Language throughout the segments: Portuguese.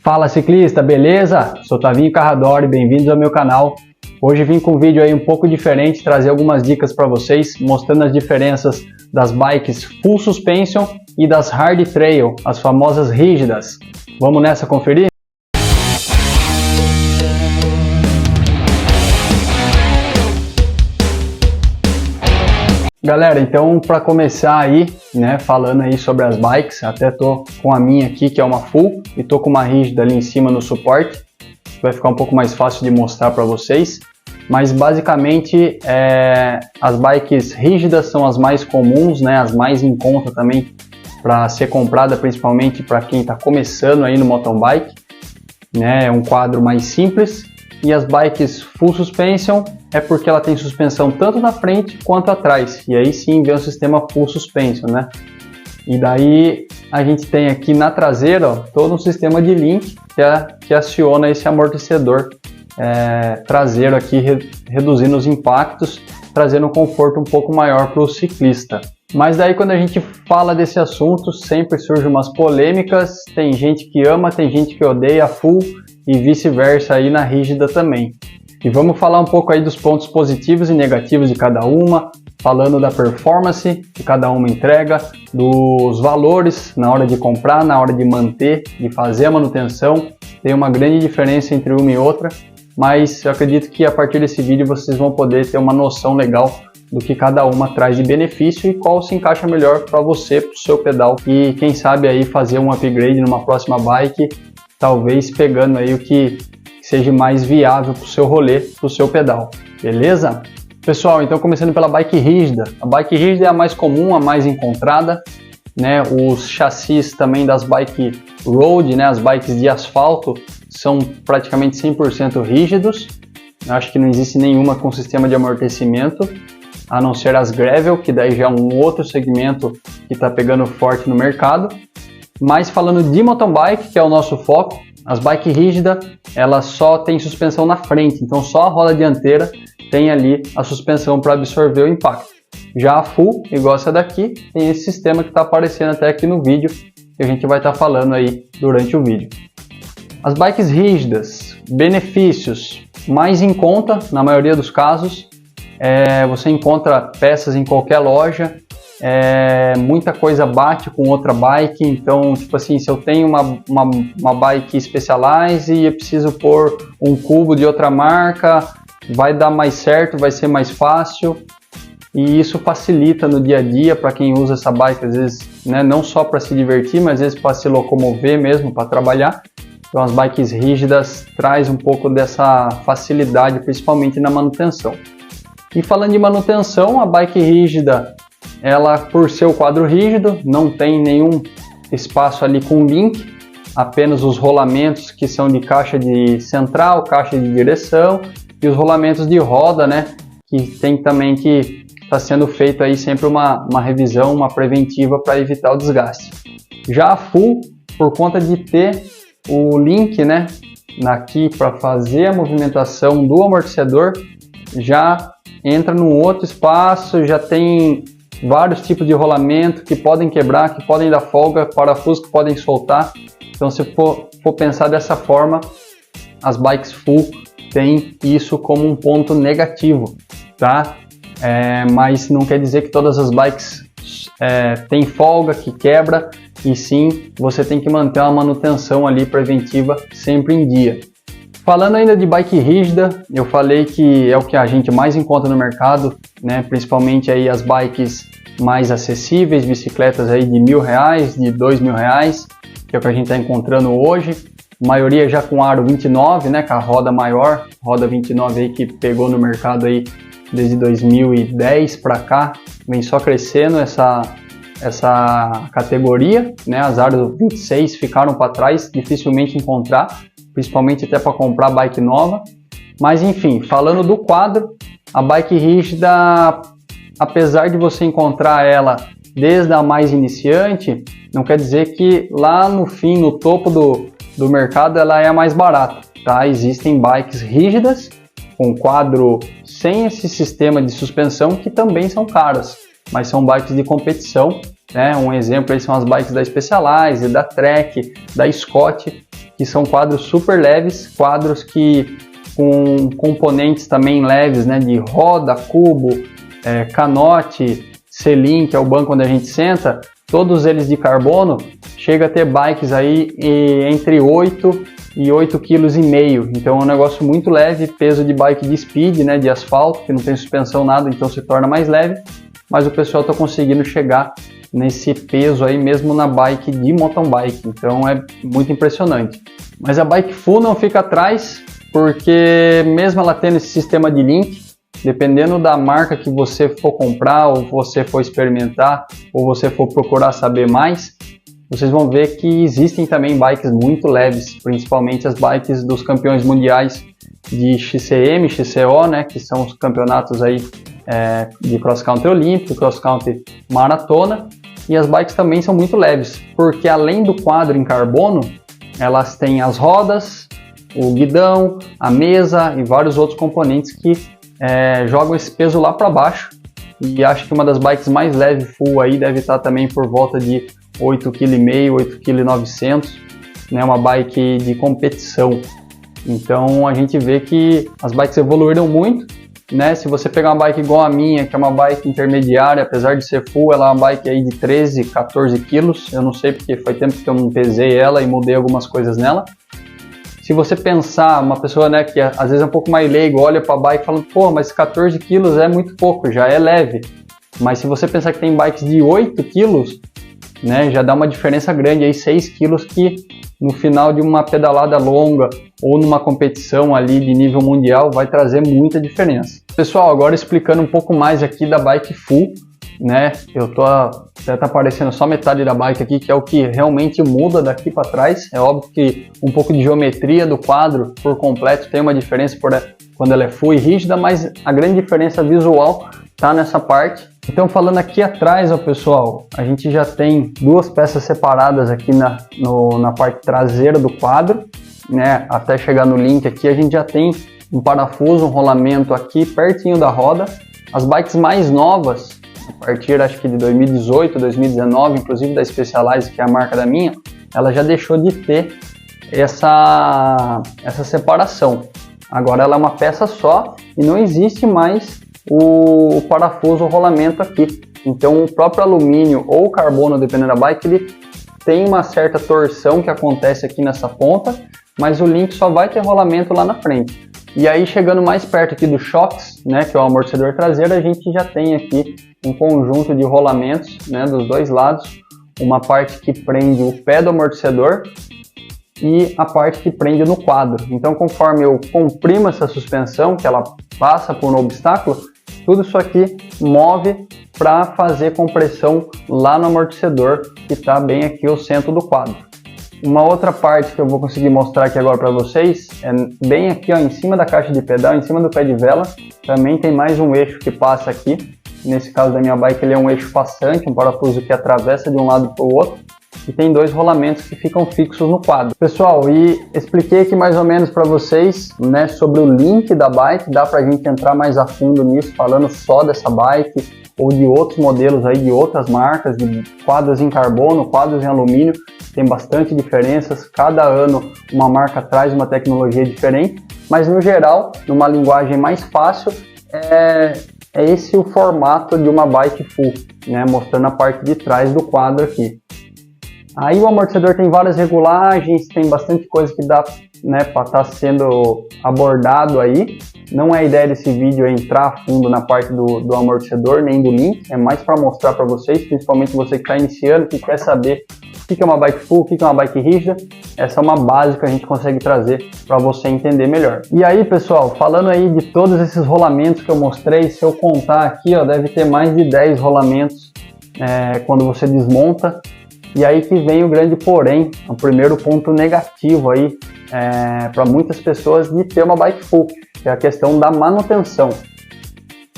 Fala ciclista, beleza? Sou Tavinho Carradori, bem-vindos ao meu canal. Hoje vim com um vídeo aí um pouco diferente, trazer algumas dicas para vocês, mostrando as diferenças das bikes Full Suspension e das Hard Trail, as famosas rígidas. Vamos nessa conferir? Galera, então para começar aí, falando aí sobre as bikes, até tô com a minha aqui que é uma Full e tô com uma rígida ali em cima no suporte, vai ficar um pouco mais fácil de mostrar para vocês, mas basicamente as bikes rígidas são as mais comuns, as mais em conta também para ser comprada, principalmente para quem está começando aí no mountain bike, é um quadro mais simples. E as bikes Full Suspension é porque ela tem suspensão tanto na frente quanto atrás. E aí sim vem o sistema Full Suspension, E daí a gente tem aqui na traseira todo um sistema de link que aciona esse amortecedor traseiro aqui, reduzindo os impactos, trazendo um conforto um pouco maior para o ciclista. Mas daí quando a gente fala desse assunto, sempre surgem umas polêmicas, tem gente que ama, tem gente que odeia a Full e vice-versa aí na rígida também. E vamos falar um pouco aí dos pontos positivos e negativos de cada uma, falando da performance que cada uma entrega, dos valores na hora de comprar, na hora de manter, de fazer a manutenção. Tem uma grande diferença entre uma e outra, mas eu acredito que a partir desse vídeo vocês vão poder ter uma noção legal do que cada uma traz de benefício e qual se encaixa melhor para você, para o seu pedal, e quem sabe aí fazer um upgrade numa próxima bike, talvez pegando aí o que seja mais viável para o seu rolê, para o seu pedal, beleza? Pessoal, então começando pela bike rígida. A bike rígida é a mais comum, a mais encontrada, Os chassis também das bike road, as bikes de asfalto, são praticamente 100% rígidos. Eu acho que não existe nenhuma com sistema de amortecimento, a não ser as gravel, que daí já é um outro segmento que está pegando forte no mercado. Mas falando de mountain bike, que é o nosso foco, as bikes rígidas, ela só tem suspensão na frente, então só a roda dianteira tem ali a suspensão para absorver o impacto. Já a Full, igual essa daqui, tem esse sistema que está aparecendo até aqui no vídeo, que a gente vai estar falando aí durante o vídeo. As bikes rígidas, benefícios mais em conta, na maioria dos casos, você encontra peças em qualquer loja, muita coisa bate com outra bike, então tipo assim, se eu tenho uma bike Specialized e eu preciso pôr um cubo de outra marca, vai dar mais certo, vai ser mais fácil, e isso facilita no dia a dia para quem usa essa bike, às vezes não só para se divertir, mas às vezes para se locomover mesmo, para trabalhar. Então as bikes rígidas traz um pouco dessa facilidade, principalmente na manutenção. E falando de manutenção, a bike rígida, ela por ser o quadro rígido, não tem nenhum espaço ali com link, apenas os rolamentos que são de caixa de central, caixa de direção e os rolamentos de roda, que tem também que está sendo feito aí sempre uma revisão, uma preventiva para evitar o desgaste. Já a Full, por conta de ter o link, aqui para fazer a movimentação do amortecedor, já entra num outro espaço, já tem vários tipos de rolamento que podem quebrar, que podem dar folga, parafusos que podem soltar. Então, se for pensar dessa forma, as bikes Full têm isso como um ponto negativo, tá? Mas não quer dizer que todas as bikes têm folga, que quebra, e sim, você tem que manter uma manutenção ali preventiva sempre em dia. Falando ainda de bike rígida, eu falei que é o que a gente mais encontra no mercado, principalmente aí as bikes mais acessíveis, bicicletas aí de R$1.000, de R$2.000, que é o que a gente está encontrando hoje. A maioria já com aro 29, com a roda maior, roda 29 aí que pegou no mercado aí desde 2010 para cá, vem só crescendo essa categoria, as aros 26 ficaram para trás, dificilmente encontrar, principalmente até para comprar bike nova. Mas enfim, falando do quadro, a bike rígida, apesar de você encontrar ela desde a mais iniciante, não quer dizer que lá no fim, no topo do mercado, ela é a mais barata, tá? Existem bikes rígidas com quadro sem esse sistema de suspensão que também são caras, mas são bikes de competição, Um exemplo aí são as bikes da Specialized, da Trek, da Scott, que são quadros super leves, quadros que com componentes também leves, né, de roda, cubo, canote, selim, que é o banco onde a gente senta, todos eles de carbono, chega a ter bikes aí entre 8 e 8,5 kg. Então é um negócio muito leve, peso de bike de speed, né, de asfalto, que não tem suspensão nada, então se torna mais leve, mas o pessoal está conseguindo chegar nesse peso aí mesmo na bike de mountain bike, então é muito impressionante. Mas a bike full não fica atrás, porque mesmo ela tendo esse sistema de link, dependendo da marca que você for comprar, ou você for experimentar, ou você for procurar saber mais, vocês vão ver que existem também bikes muito leves, principalmente as bikes dos campeões mundiais de XCM, XCO, né, que são os campeonatos aí de cross country olímpico, cross country maratona, e as bikes também são muito leves, porque além do quadro em carbono, elas têm as rodas, o guidão, a mesa e vários outros componentes que jogam esse peso lá para baixo. E acho que uma das bikes mais leves full aí deve estar também por volta de 8,5 kg, 8,9 kg, né, uma bike de competição. Então a gente vê que as bikes evoluíram muito, né? Se você pegar uma bike igual a minha, que é uma bike intermediária, apesar de ser full, ela é uma bike aí de 13, 14 quilos, eu não sei porque foi tempo que eu não pesei ela e mudei algumas coisas nela. Se você pensar, uma pessoa, né, que às vezes é um pouco mais leigo, olha para a bike e fala, pô, mas 14 quilos é muito pouco, já é leve. Mas se você pensar que tem bikes de 8 quilos, né, já dá uma diferença grande, aí 6 quilos que no final de uma pedalada longa ou numa competição ali de nível mundial vai trazer muita diferença. Pessoal, agora explicando um pouco mais aqui da bike full, né, até tá aparecendo só metade da bike aqui, que é o que realmente muda daqui para trás. É óbvio que um pouco de geometria do quadro por completo tem uma diferença quando ela é full e rígida, mas a grande diferença visual tá nessa parte. Então falando aqui atrás, ó, pessoal, a gente já tem duas peças separadas aqui na parte traseira do quadro, né, até chegar no link aqui a gente já tem um parafuso, um rolamento aqui pertinho da roda. As bikes mais novas, a partir acho que de 2018, 2019, inclusive da Specialized, que é a marca da minha, ela já deixou de ter essa separação. Agora ela é uma peça só e não existe mais o parafuso, o rolamento aqui. Então o próprio alumínio ou carbono, dependendo da bike, ele tem uma certa torção que acontece aqui nessa ponta, mas o link só vai ter rolamento lá na frente. E aí chegando mais perto aqui do shocks, né, que é o amortecedor traseiro, a gente já tem aqui um conjunto de rolamentos, né, dos dois lados, uma parte que prende o pé do amortecedor e a parte que prende no quadro. Então conforme eu comprimo essa suspensão, que ela passa por um obstáculo, tudo isso aqui move para fazer compressão lá no amortecedor, que está bem aqui ao centro do quadro. Uma outra parte que eu vou conseguir mostrar aqui agora para vocês é bem aqui, ó, em cima da caixa de pedal, em cima do pé de vela, também tem mais um eixo que passa aqui. Nesse caso da minha bike ele é um eixo passante, um parafuso que atravessa de um lado para o outro, e tem dois rolamentos que ficam fixos no quadro. Pessoal, e expliquei aqui mais ou menos para vocês, né, sobre o link da bike. Dá para a gente entrar mais a fundo nisso, falando só dessa bike ou de outros modelos aí de outras marcas, de quadros em carbono, quadros em alumínio. Tem bastante diferenças, cada ano uma marca traz uma tecnologia diferente, mas no geral, numa linguagem mais fácil, é esse o formato de uma bike full, né, mostrando a parte de trás do quadro aqui. Aí o amortecedor tem várias regulagens, tem bastante coisa que dá, né, para estar sendo abordado aí. Não é a ideia desse vídeo entrar a fundo na parte do amortecedor, nem do link, é mais para mostrar para vocês, principalmente você que está iniciando, que quer saber o que é uma bike full, o que é uma bike rígida. Essa é uma base que a gente consegue trazer para você entender melhor. E aí, pessoal, falando aí de todos esses rolamentos que eu mostrei, se eu contar aqui, ó, deve ter mais de 10 rolamentos quando você desmonta. E aí que vem o grande porém, o primeiro ponto negativo aí para muitas pessoas de ter uma bike full, que é a questão da manutenção.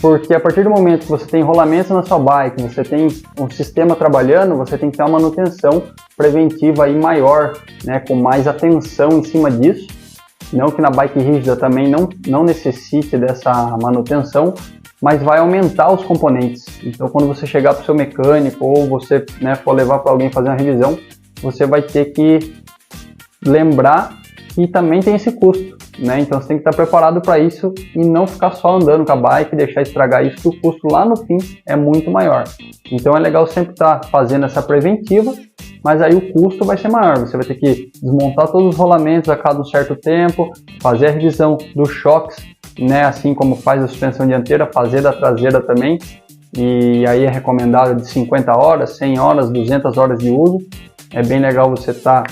Porque a partir do momento que você tem rolamentos na sua bike, você tem um sistema trabalhando, você tem que ter uma manutenção preventiva aí maior, né, com mais atenção em cima disso. Não que na bike rígida também não necessite dessa manutenção, mas vai aumentar os componentes. Então quando você chegar para o seu mecânico ou você, né, for levar para alguém fazer uma revisão, você vai ter que lembrar que também tem esse custo, né? Então você tem que estar preparado para isso e não ficar só andando com a bike e deixar estragar isso, que o custo lá no fim é muito maior. Então é legal sempre estar fazendo essa preventiva, mas aí o custo vai ser maior. Você vai ter que desmontar todos os rolamentos a cada um certo tempo, fazer a revisão dos choques, né? Assim como faz a suspensão dianteira, fazer da traseira também. E aí é recomendado de 50 horas, 100 horas, 200 horas de uso. É bem legal você estar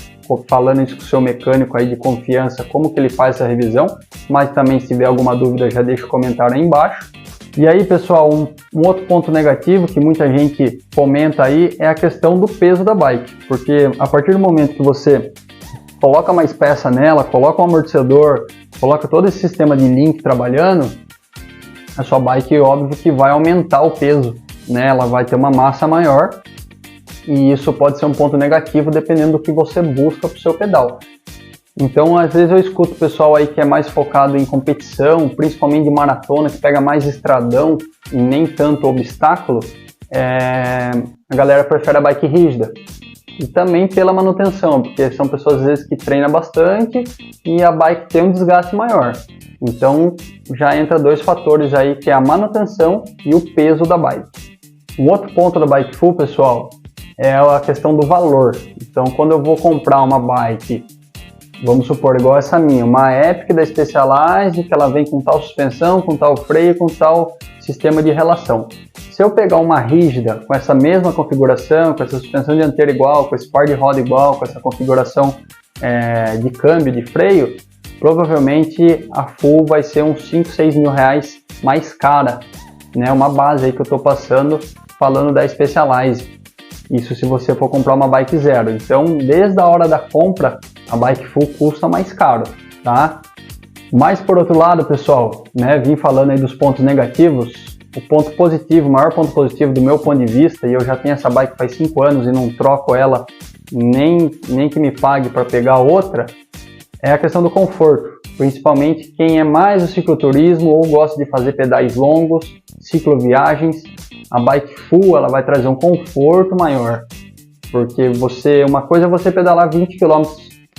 falando isso com o seu mecânico aí de confiança, como que ele faz essa revisão, mas também se tiver alguma dúvida já deixa o comentário aí embaixo. E aí, pessoal, um outro ponto negativo que muita gente comenta aí é a questão do peso da bike, porque a partir do momento que você coloca mais peça nela, coloca um amortecedor, coloca todo esse sistema de link trabalhando, a sua bike, óbvio que vai aumentar o peso, né? Ela vai ter uma massa maior e isso pode ser um ponto negativo dependendo do que você busca para o seu pedal. Então, às vezes eu escuto o pessoal aí que é mais focado em competição, principalmente de maratona, que pega mais estradão e nem tanto obstáculo, a galera prefere a bike rígida. E também pela manutenção, porque são pessoas às vezes que treinam bastante e a bike tem um desgaste maior. Então, já entra dois fatores aí, que é a manutenção e o peso da bike. Um outro ponto da bike full, pessoal, é a questão do valor. Então, quando eu vou comprar uma bike, vamos supor, igual essa minha, uma Epic da Specialized, que ela vem com tal suspensão, com tal freio, com tal sistema de relação. Se eu pegar uma rígida com essa mesma configuração, com essa suspensão dianteira igual, com esse par de roda igual, com essa configuração de câmbio, de freio, provavelmente a full vai ser uns 5, 6 mil reais mais cara, né? Uma base aí que eu estou passando, falando da Specialized. Isso se você for comprar uma bike zero. Então, desde a hora da compra, a bike full custa mais caro, tá? Mas por outro lado, pessoal, né, vim falando aí dos pontos negativos. O ponto positivo, o maior ponto positivo do meu ponto de vista, e eu já tenho essa bike faz 5 anos e não troco ela nem que me pague para pegar outra, é a questão do conforto. Principalmente quem é mais do cicloturismo ou gosta de fazer pedais longos, cicloviagens, a bike full ela vai trazer um conforto maior. Porque uma coisa é você pedalar 20 km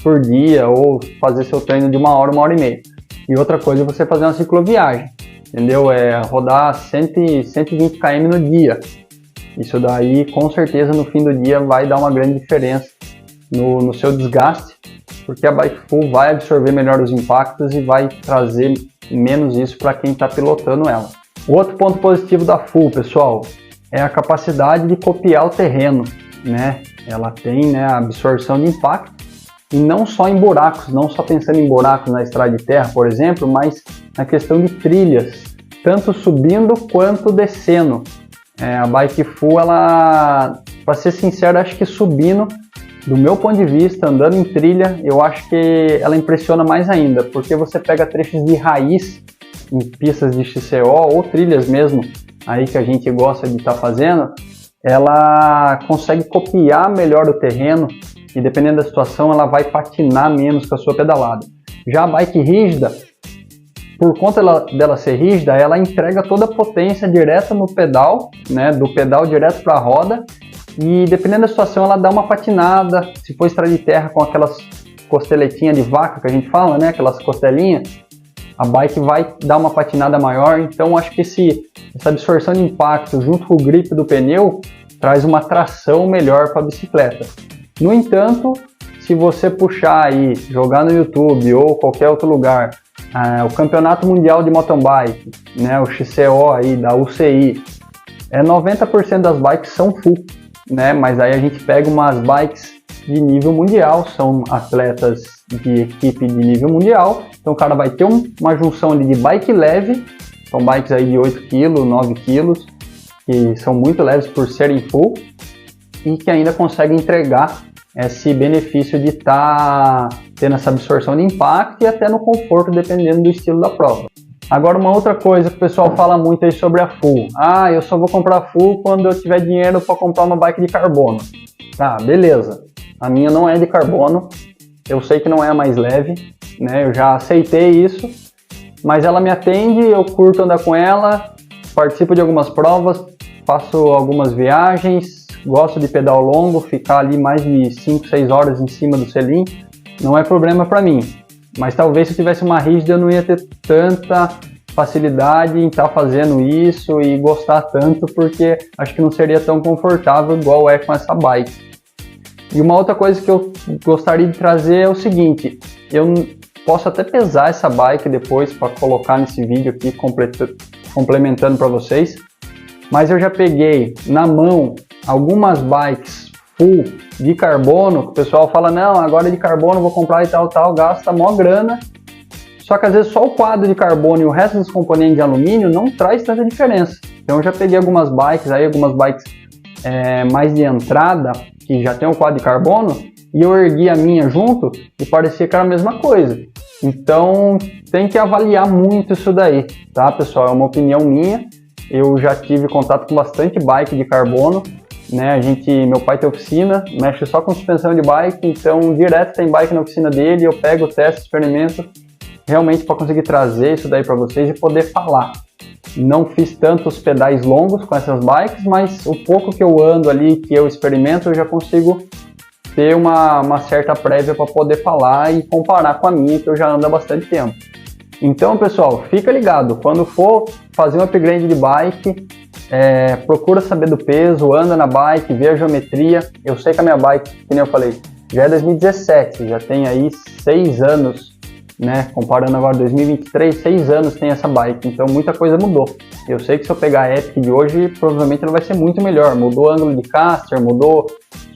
por dia ou fazer seu treino de 1 hora, 1 hora e meia. E outra coisa é você fazer uma cicloviagem, entendeu? É rodar 120 km no dia. Isso daí, com certeza, no fim do dia vai dar uma grande diferença no seu desgaste, porque a bike full vai absorver melhor os impactos e vai trazer menos isso para quem está pilotando ela. O outro ponto positivo da full, pessoal, é a capacidade de copiar o terreno, né? Ela tem, né, a absorção de impacto, e não só em buracos, não só pensando em buracos na estrada de terra, por exemplo, mas na questão de trilhas, tanto subindo quanto descendo. A bike full, ela, para ser sincero, acho que subindo, do meu ponto de vista, andando em trilha, eu acho que ela impressiona mais ainda, porque você pega trechos de raiz em pistas de XCO ou trilhas mesmo, aí que a gente gosta de estar fazendo, ela consegue copiar melhor o terreno e dependendo da situação ela vai patinar menos com a sua pedalada. Já a bike rígida, por conta dela ser rígida, ela entrega toda a potência direto no pedal, né, do pedal direto para a roda, e dependendo da situação ela dá uma patinada. Se for estrada de terra com aquelas costeletinhas de vaca que a gente fala, né, aquelas costelinhas, a bike vai dar uma patinada maior. Então acho que essa absorção de impacto junto com o grip do pneu traz uma tração melhor para a bicicleta. No entanto, se você puxar aí, jogar no YouTube ou qualquer outro lugar, o Campeonato Mundial de Mountain Bike, né, o XCO aí da UCI, 90% das bikes são full, né, mas aí a gente pega umas bikes de nível mundial, são atletas de equipe de nível mundial, então o cara vai ter uma junção ali de bike leve, são bikes aí de 8 kg, 9 kg, que são muito leves por serem full, e que ainda conseguem entregar esse benefício de estar tendo essa absorção de impacto e até no conforto, dependendo do estilo da prova. Agora, uma outra coisa que o pessoal fala muito aí sobre a full. Eu só vou comprar a full quando eu tiver dinheiro para comprar uma bike de carbono. Beleza. A minha não é de carbono. Eu sei que não é a mais leve, né? Eu já aceitei isso. Mas ela me atende, eu curto andar com ela, participo de algumas provas, faço algumas viagens, gosto de pedal longo, ficar ali mais de 5, 6 horas em cima do selim. não é problema para mim. Mas talvez se eu tivesse uma rígida eu não ia ter tanta facilidade em estar fazendo isso e gostar tanto, porque acho que não seria tão confortável igual é com essa bike. E uma outra coisa que eu gostaria de trazer é o seguinte, eu posso até pesar essa bike depois para colocar nesse vídeo aqui, complementando para vocês, mas eu já peguei na mão algumas bikes full de carbono, que o pessoal fala, não, agora de carbono vou comprar e tal, gasta mó grana, só que às vezes só o quadro de carbono e o resto dos componentes de alumínio não traz tanta diferença. Então eu já peguei algumas bikes mais de entrada, que já tem um quadro de carbono, e eu ergui a minha junto e parecia que era a mesma coisa. Então tem que avaliar muito isso daí, tá pessoal? É uma opinião minha, eu já tive contato com bastante bike de carbono, né? Meu pai tem oficina, mexe só com suspensão de bike, então direto tem bike na oficina dele, eu pego, testo, experimento, realmente para conseguir trazer isso daí para vocês e poder falar. Não fiz tantos pedais longos com essas bikes, mas o pouco que eu ando ali, que eu experimento, eu já consigo ter uma certa prévia para poder falar e comparar com a minha, que eu já ando há bastante tempo. Então, pessoal, fica ligado, quando for fazer um upgrade de bike, procura saber do peso, anda na bike, vê a geometria. Eu sei que a minha bike, que nem eu falei, já é 2017, já tem aí 6 anos, né? Comparando agora 2023, 6 anos tem essa bike, então muita coisa mudou. Eu sei que se eu pegar a Epic de hoje, provavelmente ela vai ser muito melhor. Mudou o ângulo de caster, mudou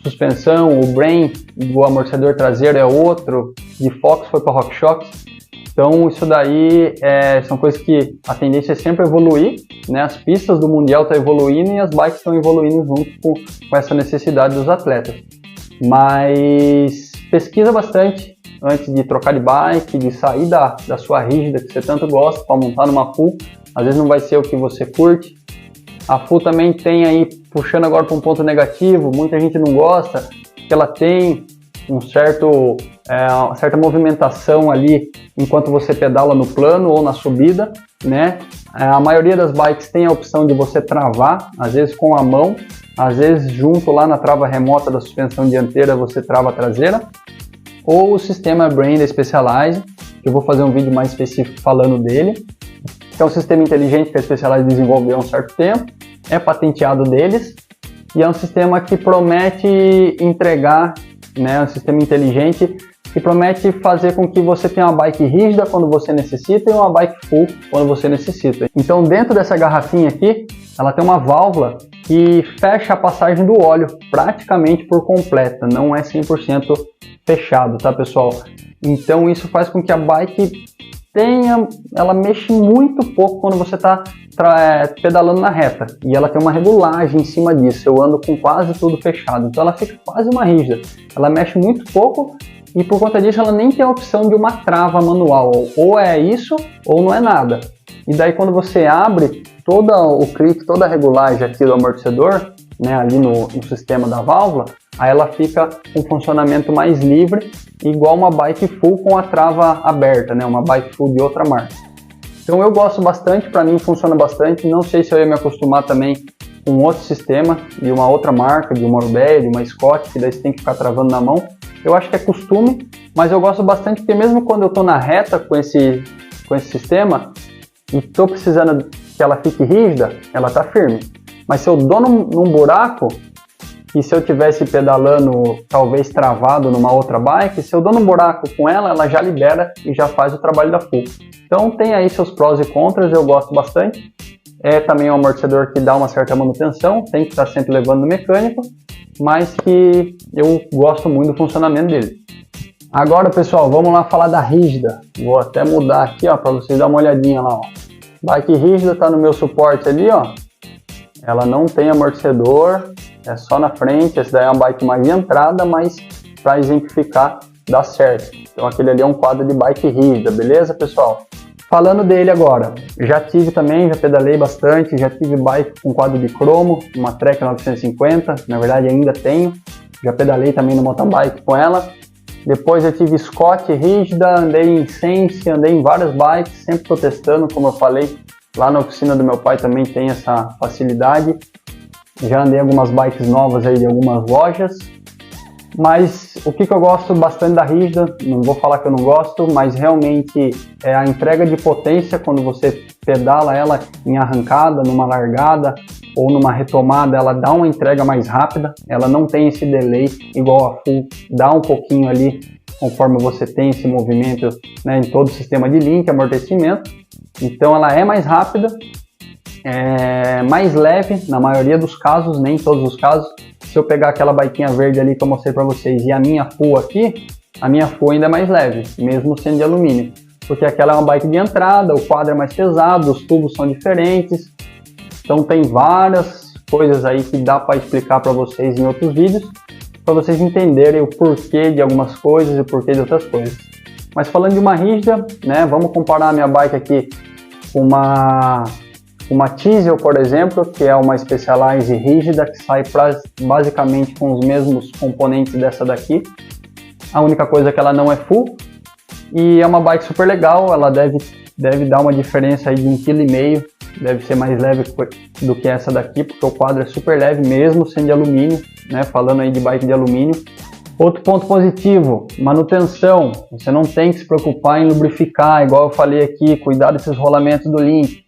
suspensão, o brain do amortecedor traseiro é outro, de Fox foi para RockShox. Então isso daí são coisas que a tendência é sempre evoluir, né? As pistas do Mundial estão evoluindo e as bikes estão evoluindo junto com essa necessidade dos atletas. Mas pesquisa bastante antes de trocar de bike, de sair da sua rígida que você tanto gosta para montar numa full. Às vezes não vai ser o que você curte. A full também tem aí, puxando agora para um ponto negativo, muita gente não gosta, que ela tem uma certa movimentação ali enquanto você pedala no plano ou na subida, né? A maioria das bikes tem a opção de você travar, às vezes com a mão, às vezes junto lá na trava remota da suspensão dianteira você trava a traseira, ou o sistema Brain da Specialized, que eu vou fazer um vídeo mais específico falando dele, que é um sistema inteligente que a Specialized desenvolveu há um certo tempo, é patenteado deles, e é um sistema que promete entregar, né, um sistema inteligente que promete fazer com que você tenha uma bike rígida quando você necessita e uma bike full quando você necessita. Então dentro dessa garrafinha aqui, ela tem uma válvula que fecha a passagem do óleo praticamente por completa, não é 100% fechado, tá pessoal? Então isso faz com que a bike ela mexe muito pouco quando você está pedalando na reta, e ela tem uma regulagem em cima disso. Eu ando com quase tudo fechado, então ela fica quase uma rígida, ela mexe muito pouco e por conta disso ela nem tem a opção de uma trava manual, ou é isso ou não é nada. E daí quando você abre todo o clipe, toda a regulagem aqui do amortecedor, né, ali no sistema da válvula, aí ela fica com funcionamento mais livre, igual uma bike full com a trava aberta, né, uma bike full de outra marca. Então eu gosto bastante, para mim funciona bastante. Não sei se eu ia me acostumar também com outro sistema, de uma outra marca, de uma Orbea, de uma Scott, que daí você tem que ficar travando na mão. Eu acho que é costume, mas eu gosto bastante porque mesmo quando eu estou na reta com esse sistema e estou precisando que ela fique rígida, ela está firme. Mas se eu dou num buraco, e se eu tivesse pedalando talvez travado numa outra bike, se eu dou num buraco com ela, ela já libera e já faz o trabalho da full. Então tem aí seus prós e contras, eu gosto bastante. É também um amortecedor que dá uma certa manutenção, tem que estar sempre levando no mecânico, mas que eu gosto muito do funcionamento dele. Agora pessoal, vamos lá falar da rígida. Vou até mudar aqui para vocês darem uma olhadinha lá. Ó. Bike rígida está no meu suporte ali, ó. Ela não tem amortecedor, é só na frente. Essa daí é uma bike mais de entrada, mas para exemplificar dá certo. Então aquele ali é um quadro de bike rígida, beleza pessoal? Falando dele agora, já pedalei bastante, já tive bike com quadro de cromo, uma Trek 950, na verdade ainda tenho, já pedalei também no mountain bike com ela. Depois eu tive Scott rígida, andei em Sense, andei em várias bikes, sempre estou testando, como eu falei, lá na oficina do meu pai também tem essa facilidade. Já andei em algumas bikes novas aí de algumas lojas. Mas o que eu gosto bastante da rígida, não vou falar que eu não gosto, mas realmente é a entrega de potência quando você pedala ela em arrancada, numa largada ou numa retomada, ela dá uma entrega mais rápida, ela não tem esse delay igual a full, dá um pouquinho ali conforme você tem esse movimento, né, em todo o sistema de link, amortecimento. Então ela é mais rápida, é mais leve na maioria dos casos, nem em todos os casos. Se eu pegar aquela biquinha verde ali que eu mostrei para vocês e a minha full aqui, a minha full ainda é mais leve, mesmo sendo de alumínio. Porque aquela é uma bike de entrada, o quadro é mais pesado, os tubos são diferentes. Então tem várias coisas aí que dá para explicar para vocês em outros vídeos, para vocês entenderem o porquê de algumas coisas e o porquê de outras coisas. Mas falando de uma rígida, né, vamos comparar a minha bike aqui com uma Teasel, por exemplo, que é uma Specialized rígida que sai basicamente com os mesmos componentes dessa daqui. A única coisa é que ela não é full e é uma bike super legal, ela deve dar uma diferença aí de 1,5 kg, deve ser mais leve do que essa daqui, porque o quadro é super leve mesmo sendo de alumínio, né? Falando aí de bike de alumínio. Outro ponto positivo, manutenção, você não tem que se preocupar em lubrificar, igual eu falei aqui, cuidar desses rolamentos do link.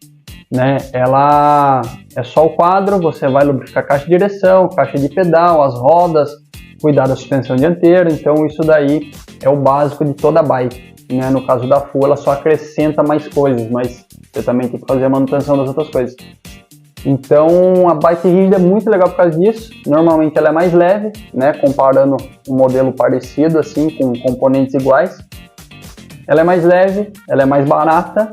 Né? Ela é só o quadro, você vai lubrificar a caixa de direção, caixa de pedal, as rodas, cuidar da suspensão dianteira, então isso daí é o básico de toda a bike. Né? No caso da full, ela só acrescenta mais coisas, mas você também tem que fazer a manutenção das outras coisas. Então a bike rígida é muito legal por causa disso, normalmente ela é mais leve, né? Comparando um modelo parecido assim, com componentes iguais. Ela é mais leve, ela é mais barata,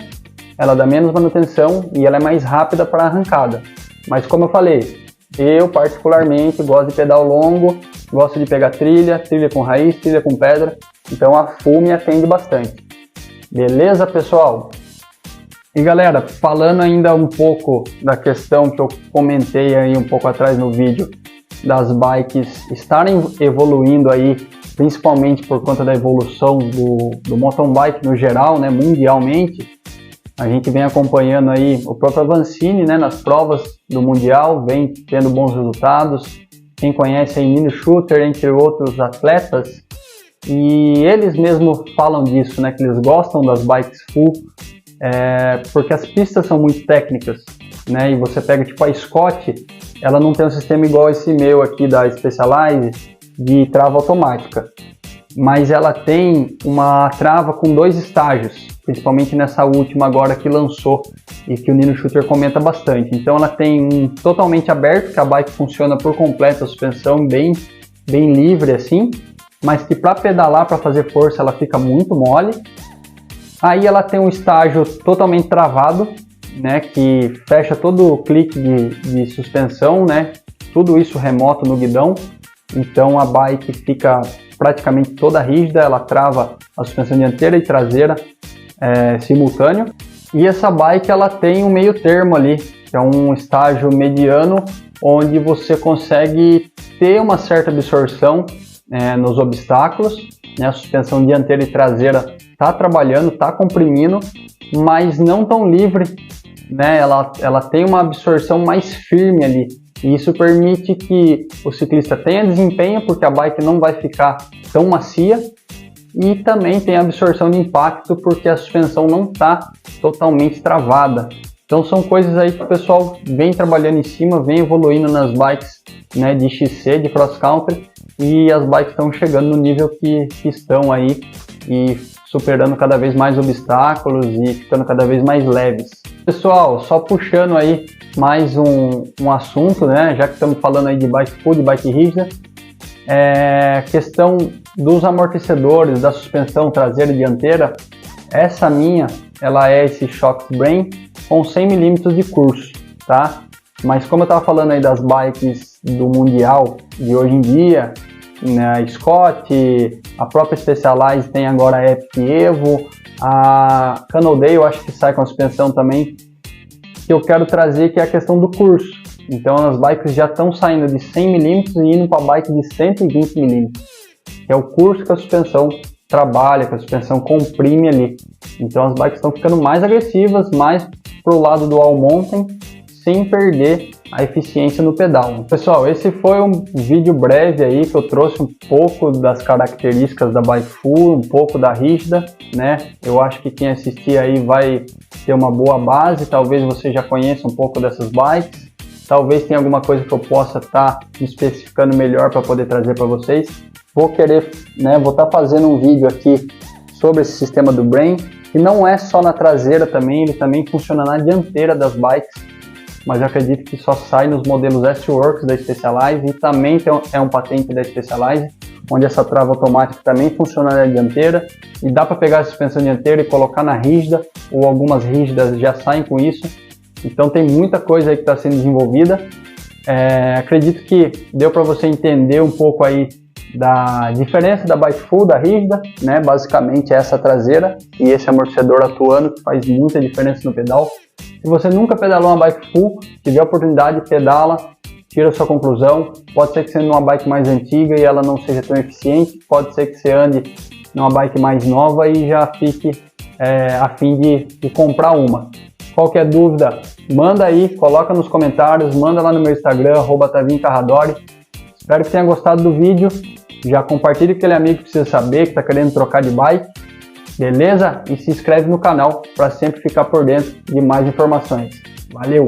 ela dá menos manutenção e ela é mais rápida para arrancada. Mas como eu falei, eu particularmente gosto de pedal longo, gosto de pegar trilha com raiz, trilha com pedra, então a full me atende bastante. Beleza, pessoal? E galera, falando ainda um pouco da questão que eu comentei aí um pouco atrás no vídeo, das bikes estarem evoluindo aí, principalmente por conta da evolução do mountain bike no geral, né, mundialmente. A gente vem acompanhando aí o próprio Avancini, né, nas provas do Mundial, vem tendo bons resultados. Quem conhece aí Nino Schurter, entre outros atletas, e eles mesmos falam disso, né, que eles gostam das bikes full, porque as pistas são muito técnicas, né, e você pega tipo a Scott, ela não tem um sistema igual esse meu aqui da Specialized de trava automática, mas ela tem uma trava com 2 estágios, principalmente nessa última agora que lançou e que o Nino Schurter comenta bastante. Então ela tem um totalmente aberto, que a bike funciona por completo, a suspensão bem livre assim, mas que para pedalar, para fazer força, ela fica muito mole. Aí ela tem um estágio totalmente travado, né, que fecha todo o clique de suspensão, né, tudo isso remoto no guidão. Então a bike fica praticamente toda rígida, ela trava a suspensão dianteira e traseira simultâneo. E essa bike ela tem um meio termo ali, que é um estágio mediano, onde você consegue ter uma certa absorção nos obstáculos, né? A suspensão dianteira e traseira está trabalhando, está comprimindo, mas não tão livre, né? Ela tem uma absorção mais firme ali, e isso permite que o ciclista tenha desempenho, porque a bike não vai ficar tão macia, e também tem a absorção de impacto, porque a suspensão não está totalmente travada. Então são coisas aí que o pessoal vem trabalhando em cima, vem evoluindo nas bikes, né, de XC, de cross country, e as bikes estão chegando no nível que estão aí e superando cada vez mais obstáculos e ficando cada vez mais leves. Pessoal, só puxando aí mais um assunto, né, já que estamos falando aí de bike full, de bike rígida, questão dos amortecedores, da suspensão traseira e dianteira. Essa minha, ela é esse Shox Brain com 100 mm de curso, tá? Mas como eu estava falando aí das bikes do Mundial de hoje em dia, né, a Scott, a própria Specialized tem agora a Epic Evo, a Cannondale eu acho que sai com a suspensão também, que eu quero trazer, que é a questão do curso. Então as bikes já estão saindo de 100 mm e indo para a bike de 120 mm, que é o curso que a suspensão trabalha, que a suspensão comprime ali. Então as bikes estão ficando mais agressivas, mais pro lado do all mountain, sem perder a eficiência no pedal. Pessoal, esse foi um vídeo breve aí que eu trouxe um pouco das características da bike full, um pouco da rígida, né? Eu acho que quem assistir aí vai ter uma boa base, talvez você já conheça um pouco dessas bikes, talvez tenha alguma coisa que eu possa estar especificando melhor para poder trazer para vocês. Vou estar fazendo um vídeo aqui sobre esse sistema do Brain, que não é só na traseira também, ele também funciona na dianteira das bikes, mas eu acredito que só sai nos modelos S-Works da Specialized e também é um patente da Specialized, onde essa trava automática também funciona na dianteira e dá para pegar a suspensão dianteira e colocar na rígida, ou algumas rígidas já saem com isso. Então tem muita coisa aí que está sendo desenvolvida. Acredito que deu para você entender um pouco aí da diferença da bike full, da rígida, né? Basicamente essa traseira e esse amortecedor atuando, que faz muita diferença no pedal. Se você nunca pedalou uma bike full, tiver a oportunidade, pedala, tira a sua conclusão. Pode ser que você ande numa bike mais antiga e ela não seja tão eficiente, pode ser que você ande numa bike mais nova e já fique a fim de comprar uma. Qualquer dúvida, manda aí, coloca nos comentários, manda lá no meu Instagram, @tavincarradori. Espero que tenha gostado do vídeo. Já compartilhe com aquele amigo que precisa saber, que está querendo trocar de bike. Beleza? E se inscreve no canal para sempre ficar por dentro de mais informações. Valeu!